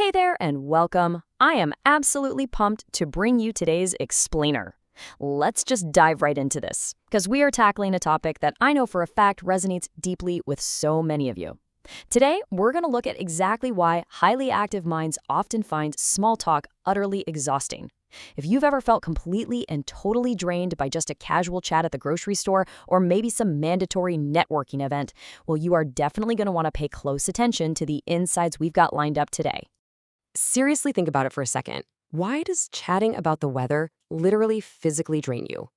Hey there and welcome. I am absolutely pumped to bring you today's explainer. Let's just dive right into this, because we are tackling a topic that I know for a fact resonates deeply with so many of you. Today, we're going to look at exactly why highly active minds often find small talk utterly exhausting. If you've ever felt completely and totally drained by just a casual chat at the grocery store or maybe some mandatory networking event, well, you are definitely going to want to pay close attention to the insights we've got lined up today. Seriously, think about it for a second. Why does chatting about the weather literally physically drain you?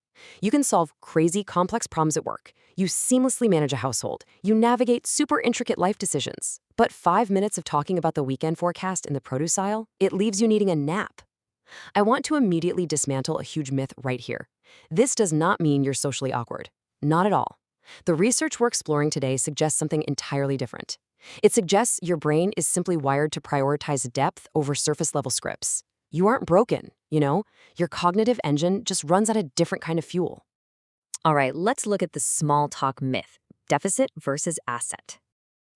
You can solve crazy complex problems at work. You seamlessly manage a household. You navigate super intricate life decisions. But 5 minutes of talking about the weekend forecast in the produce aisle, it leaves you needing a nap. I want to immediately dismantle a huge myth right here. This does not mean you're socially awkward. Not at all. The research we're exploring today suggests something entirely different. It suggests your brain is simply wired to prioritize depth over surface-level scripts. You aren't broken, you know? Your cognitive engine just runs on a different kind of fuel. All right, let's look at the small talk myth, deficit versus asset.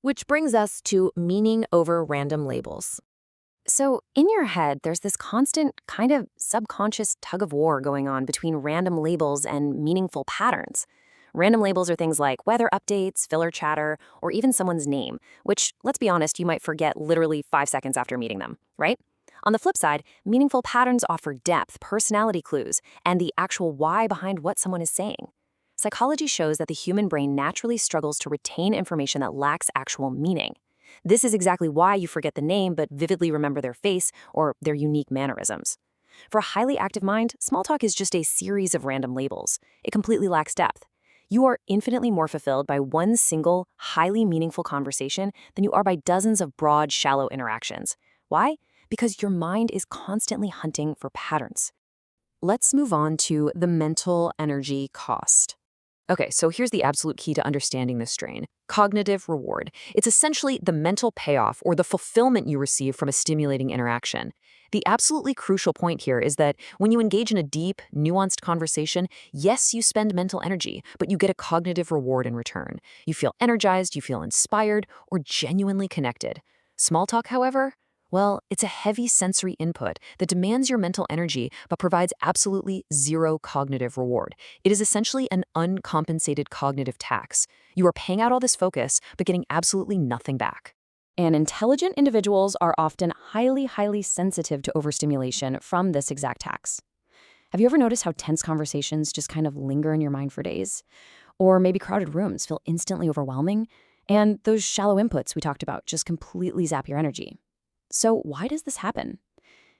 Which brings us to meaning over random labels. So in your head, there's this constant kind of subconscious tug of war going on between random labels and meaningful patterns. Random labels are things like weather updates, filler chatter, or even someone's name, which, let's be honest, you might forget literally 5 seconds after meeting them, right? On the flip side, meaningful patterns offer depth, personality clues, and the actual why behind what someone is saying. Psychology shows that the human brain naturally struggles to retain information that lacks actual meaning. This is exactly why you forget the name but vividly remember their face or their unique mannerisms. For a highly active mind, small talk is just a series of random labels. It completely lacks depth. You are infinitely more fulfilled by one single, highly meaningful conversation than you are by dozens of broad, shallow interactions. Why? Because your mind is constantly hunting for patterns. Let's move on to the mental energy cost. Okay, so here's the absolute key to understanding this strain. Cognitive reward. It's essentially the mental payoff or the fulfillment you receive from a stimulating interaction. The absolutely crucial point here is that when you engage in a deep, nuanced conversation, yes, you spend mental energy, but you get a cognitive reward in return. You feel energized, you feel inspired, or genuinely connected. Small talk, however, well, it's a heavy sensory input that demands your mental energy but provides absolutely zero cognitive reward. It is essentially an uncompensated cognitive tax. You are paying out all this focus, but getting absolutely nothing back. And intelligent individuals are often highly sensitive to overstimulation from this exact tax. Have you ever noticed how tense conversations just kind of linger in your mind for days? Or maybe crowded rooms feel instantly overwhelming? And those shallow inputs we talked about just completely zap your energy. So why does this happen?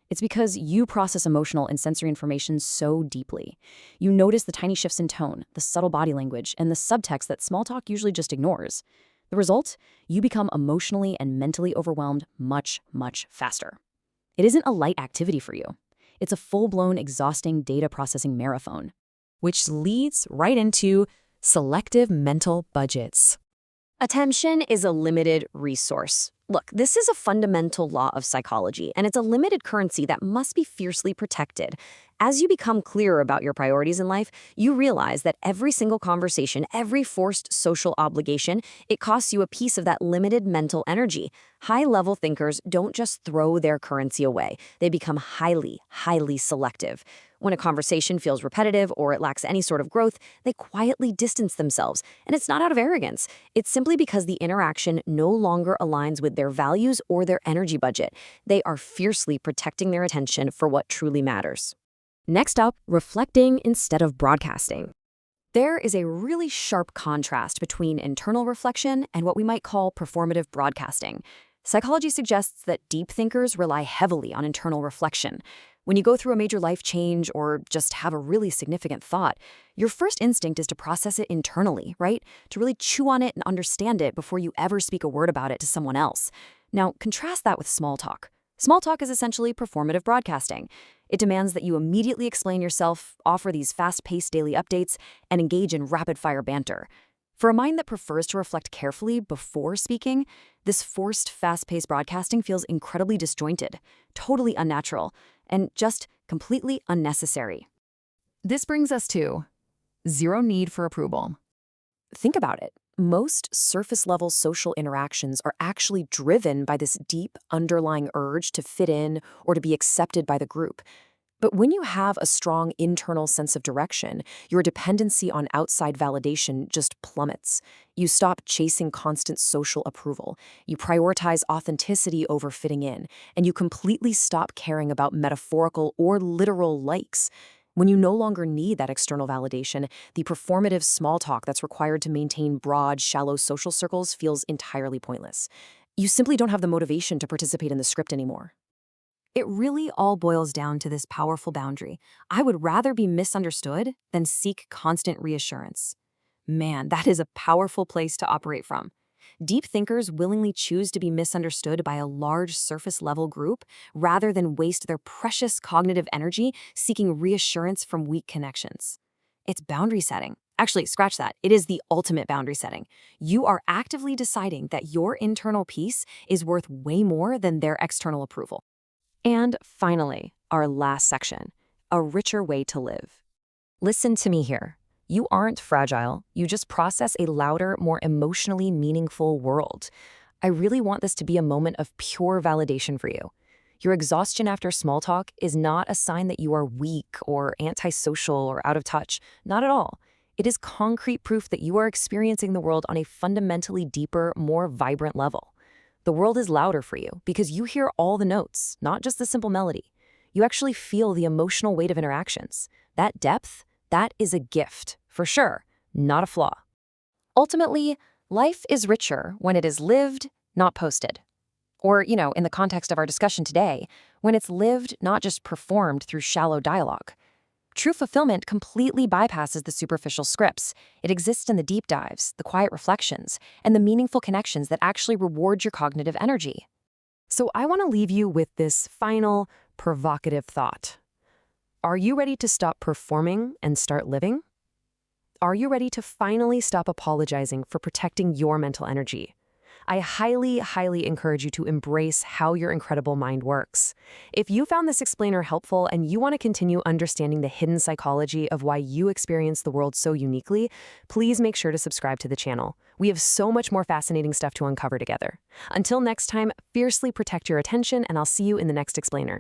It's because you process emotional and sensory information so deeply. You notice the tiny shifts in tone, the subtle body language, and the subtext that small talk usually just ignores. The result? You become emotionally and mentally overwhelmed much faster. It isn't a light activity for you. It's a full-blown, exhausting data processing marathon. Which leads right into selective mental budgets. Attention is a limited resource. Look, this is a fundamental law of psychology, and it's a limited currency that must be fiercely protected. As you become clearer about your priorities in life, you realize that every single conversation, every forced social obligation, it costs you a piece of that limited mental energy. High-level thinkers don't just throw their currency away. They become highly selective. When a conversation feels repetitive or it lacks any sort of growth, they quietly distance themselves. And it's not out of arrogance. It's simply because the interaction no longer aligns with their values or their energy budget. They are fiercely protecting their attention for what truly matters. Next up, reflecting instead of broadcasting. There is a really sharp contrast between internal reflection and what we might call performative broadcasting. Psychology suggests that deep thinkers rely heavily on internal reflection. When you go through a major life change or just have a really significant thought, your first instinct is to process it internally, right? To really chew on it and understand it before you ever speak a word about it to someone else. Now, contrast that with small talk. Small talk is essentially performative broadcasting. It demands that you immediately explain yourself, offer these fast-paced daily updates, and engage in rapid-fire banter. For a mind that prefers to reflect carefully before speaking, this forced, fast-paced broadcasting feels incredibly disjointed, totally unnatural, and just completely unnecessary. This brings us to zero need for approval. Think about it. Most surface-level social interactions are actually driven by this deep underlying urge to fit in or to be accepted by the group. But when you have a strong internal sense of direction, your dependency on outside validation just plummets. You stop chasing constant social approval. You prioritize authenticity over fitting in, and you completely stop caring about metaphorical or literal likes. When you no longer need that external validation, the performative small talk that's required to maintain broad, shallow social circles feels entirely pointless. You simply don't have the motivation to participate in the script anymore. It really all boils down to this powerful boundary. I would rather be misunderstood than seek constant reassurance. Man, that is a powerful place to operate from. Deep thinkers willingly choose to be misunderstood by a large surface-level group rather than waste their precious cognitive energy seeking reassurance from weak connections. It's boundary setting. Actually, scratch that. It is the ultimate boundary setting. You are actively deciding that your internal peace is worth way more than their external approval. And finally, our last section, a richer way to live. Listen to me here. You aren't fragile. You just process a louder, more emotionally meaningful world. I really want this to be a moment of pure validation for you. Your exhaustion after small talk is not a sign that you are weak or antisocial or out of touch. Not at all. It is concrete proof that you are experiencing the world on a fundamentally deeper, more vibrant level. The world is louder for you because you hear all the notes, not just the simple melody. You actually feel the emotional weight of interactions. That depth, that is a gift, for sure, not a flaw. Ultimately, life is richer when it is lived, not posted. Or, in the context of our discussion today, when it's lived, not just performed through shallow dialogue. True fulfillment completely bypasses the superficial scripts. It exists in the deep dives, the quiet reflections, and the meaningful connections that actually reward your cognitive energy. So I want to leave you with this final, provocative thought. Are you ready to stop performing and start living? Are you ready to finally stop apologizing for protecting your mental energy? I highly, highly encourage you to embrace how your incredible mind works. If you found this explainer helpful and you want to continue understanding the hidden psychology of why you experience the world so uniquely, please make sure to subscribe to the channel. We have so much more fascinating stuff to uncover together. Until next time, fiercely protect your attention, and I'll see you in the next explainer.